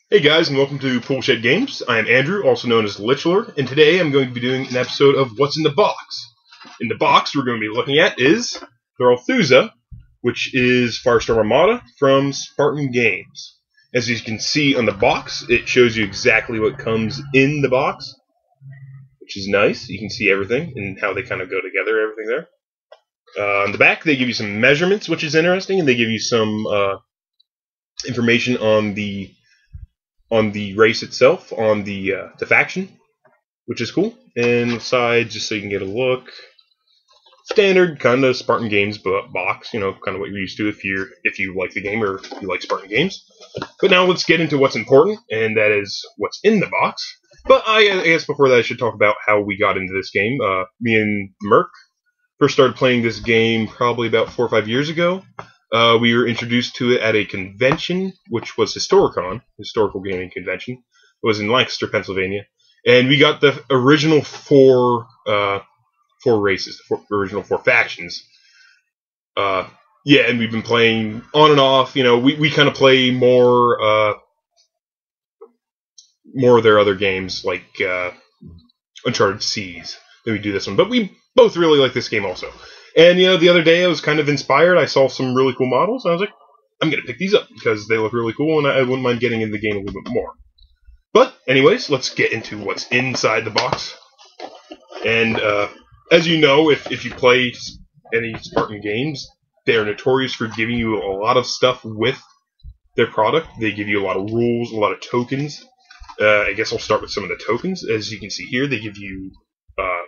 Hey guys, and welcome to Poolshed Games. I am Andrew, also known as Lich Lord, and today I'm going to be doing an episode of What's in the Box. In the box we're going to be looking at is the Relthoza, which is Firestorm Armada from Spartan Games. As you can see on the box, it shows you exactly what comes in the box, which is nice. You can see everything and how they kind of go together, everything there. On the back, they give you some measurements, which is interesting, and they give you some information on the race itself, on the faction, which is cool. And the side, just so you can get a look, standard kind of Spartan Games box, you know, kind of what you're used to if you like the game or if you like Spartan Games. But now let's get into what's important, and that is what's in the box. But I guess before that I should talk about how we got into this game. Me and Merc first started playing this game probably about 4 or 5 years ago. We were introduced to it at a convention, which was Historicon, Historical Gaming Convention. It was in Lancaster, Pennsylvania. And we got the original four races, the original four factions. Yeah, and we've been playing on and off. You know, we kind of play more of their other games, like Uncharted Seas, than we do this one. But we both really like this game also. And, you know, the other day I was kind of inspired. I saw some really cool models, and I was like, I'm going to pick these up because they look really cool, and I wouldn't mind getting in the game a little bit more. But, anyways, let's get into what's inside the box. And, as you know, if you play any Spartan games, they are notorious for giving you a lot of stuff with their product. They give you a lot of rules, a lot of tokens. I guess I'll start with some of the tokens. As you can see here, they give you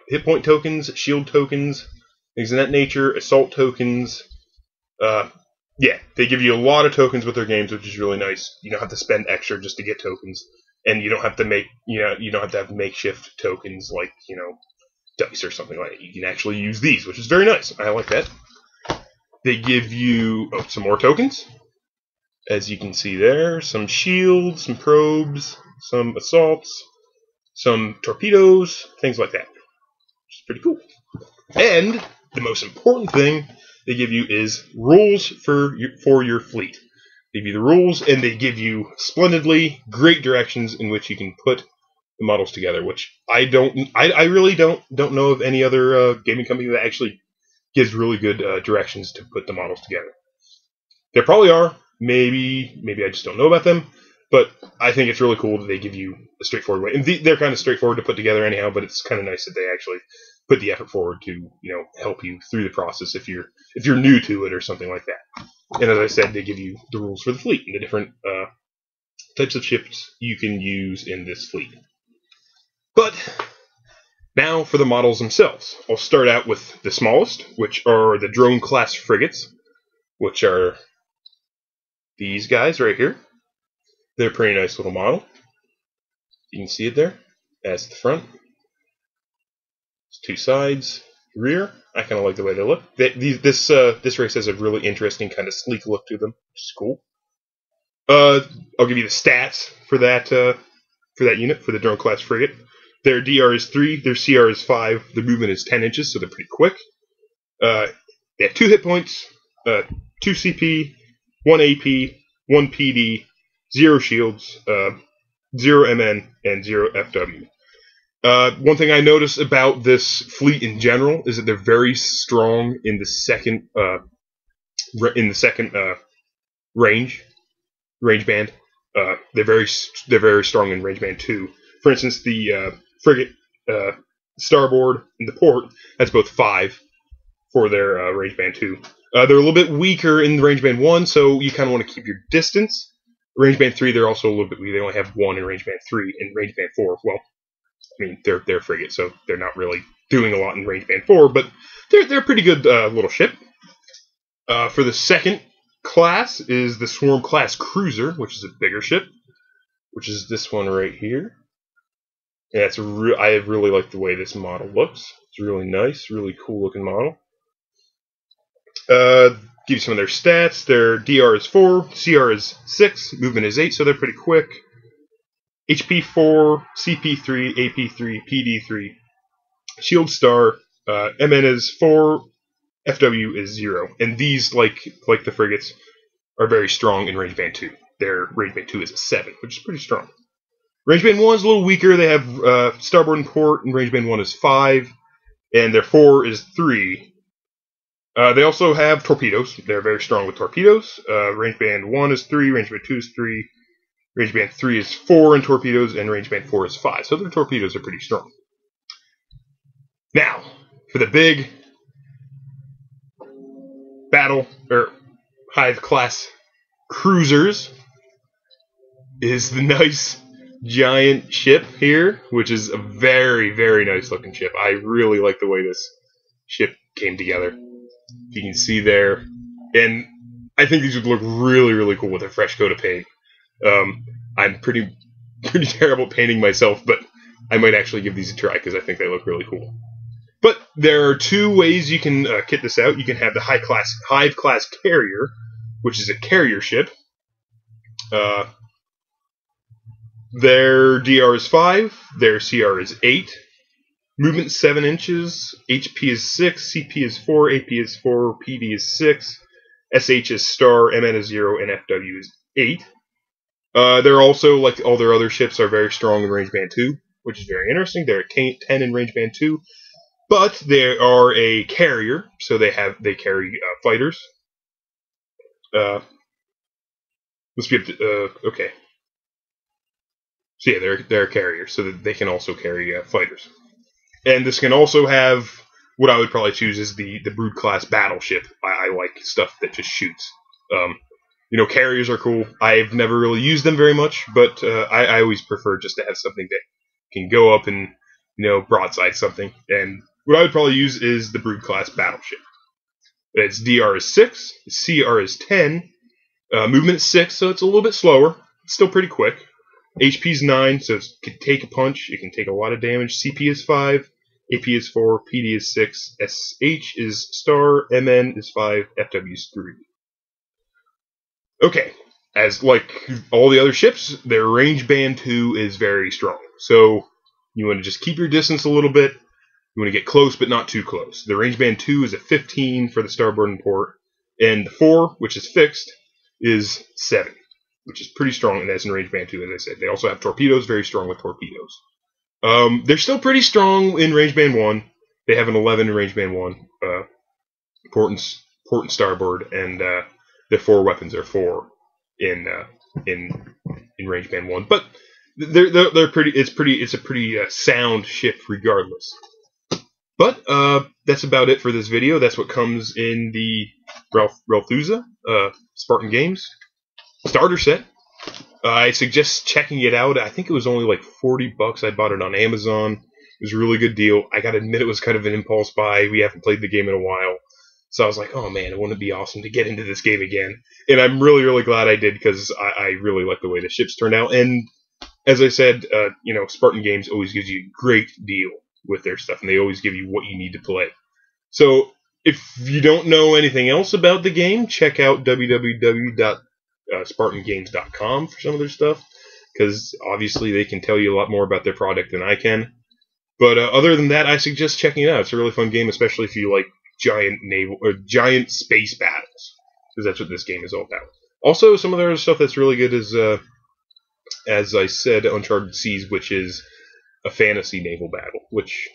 hit point tokens, shield tokens, things of that nature, assault tokens. Yeah, they give you a lot of tokens with their games, which is really nice. You don't have to spend extra just to get tokens, and you don't have to have makeshift tokens like, you know, dice or something like that. You can actually use these, which is very nice. I like that. They give you some more tokens, as you can see there. Some shields, some probes, some assaults, some torpedoes, things like that. Which is pretty cool. And the most important thing they give you is rules for your fleet. They give you the rules, and they give you splendidly great directions in which you can put the models together. Which I really don't know of any other gaming company that actually gives really good directions to put the models together. There probably are. Maybe I just don't know about them. But I think it's really cool that they give you a straightforward way. And they're kind of straightforward to put together anyhow, but it's kind of nice that they actually put the effort forward to, you know, help you through the process if you're new to it or something like that. And as I said, they give you the rules for the fleet and the different types of ships you can use in this fleet. But now for the models themselves. I'll start out with the smallest, which are the drone class frigates, which are these guys right here. They're a pretty nice little model. You can see it there. That's the front. It's two sides, rear. I kind of like the way they look. This race has a really interesting kind of sleek look to them, which is cool. I'll give you the stats for that unit, for the drone class frigate. Their DR is 3, their CR is 5, their movement is 10 inches, so they're pretty quick. They have 2 hit points, 2 CP, 1 AP, 1 PD, 0 shields, 0 MN, and 0 FW. One thing I notice about this fleet in general is that they're very strong in the second range band. They're very strong in range band 2. For instance, the frigate starboard and the port has both 5 for their range band 2. They're a little bit weaker in range band 1, so you kind of want to keep your distance. Range band 3, they're also a little bit weak. They only have 1 in range band 3. In range band 4, well, I mean, they're frigate, so they're not really doing a lot in range band 4, but they're a pretty good little ship. For the second class is the Swarm class cruiser, which is a bigger ship, which is this one right here. And I really like the way this model looks. It's really nice, really cool looking model. Give you some of their stats. Their DR is 4, CR is 6, movement is 8, so they're pretty quick. HP 4, CP 3, AP 3, PD 3, Shield Star, MN is 4, FW is 0. And these, like the frigates, are very strong in range band 2. their range band 2 is a 7, which is pretty strong. Range band 1 is a little weaker. They have starboard and port, and range band 1 is 5, and their 4 is 3. They also have torpedoes. They're very strong with torpedoes. Range band 1 is 3, range band 2 is 3, range band 3 is 4 in torpedoes, and range band 4 is 5. So their torpedoes are pretty strong. Now, for the big battle, or Hive class cruisers, is the nice giant ship here, which is a very, very nice looking ship. I really like the way this ship came together. You can see there, and I think these would look really, really cool with a fresh coat of paint. I'm pretty terrible at painting myself, but I might actually give these a try because I think they look really cool. But there are two ways you can kit this out. You can have the Hive class carrier, which is a carrier ship. Their DR is 5, their CR is 8, movement 7 inches, HP is 6, CP is 4, AP is 4, PD is 6, SH is star, MN is 0, and FW is 8. They're also, like all their other ships, are very strong in range band 2, which is very interesting. They're 10 in range band 2, but they are a carrier, so they carry fighters. Let's be okay. So yeah, they're a carrier, so that they can also carry fighters. And this can also have, what I would probably choose is the Brood class battleship. I like stuff that just shoots. Carriers are cool. I've never really used them very much, but I always prefer just to have something that can go up and, broadside something. And what I would probably use is the Brood class battleship. Its DR is 6, its CR is 10, movement is 6, so it's a little bit slower. It's still pretty quick. HP is 9, so it can take a punch. It can take a lot of damage. CP is 5, AP is 4, PD is 6, SH is star, MN is 5, FW is 3. Okay, as like all the other ships, their range band 2 is very strong. So you want to just keep your distance a little bit. You want to get close, but not too close. The range band 2 is a 15 for the starboard and port, and the 4, which is fixed, is 7. Which is pretty strong, and that's in range band 2, as I said. They also have torpedoes, very strong with torpedoes. They're still pretty strong in range band 1. They have an 11 in range band 1, port and starboard, and their 4 weapons are 4 in range band 1. But they're pretty. It's a pretty sound ship regardless. But that's about it for this video. That's what comes in the Relthoza Spartan Games starter set. I suggest checking it out. I think it was only like $40. I bought it on Amazon. It was a really good deal. I gotta admit, it was kind of an impulse buy. We haven't played the game in a while, so I was like, oh man, wouldn't it be awesome to get into this game again? And I'm really, really glad I did, because I really like the way the ships turned out. And as I said, Spartan Games always gives you a great deal with their stuff, and they always give you what you need to play. So if you don't know anything else about the game, check out www.spartangames.com for some of their stuff, because obviously they can tell you a lot more about their product than I can. But other than that, I suggest checking it out. It's a really fun game, especially if you like giant space battles, because that's what this game is all about. Also, some of their other stuff that's really good is, as I said, Uncharted Seas, which is a fantasy naval battle, which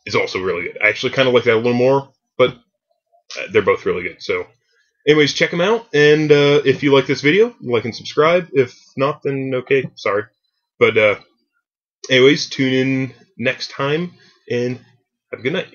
is also really good. I actually kind of like that a little more, but they're both really good. So anyways, check them out, and if you like this video, like and subscribe. If not, then okay, sorry. But anyways, tune in next time, and have a good night.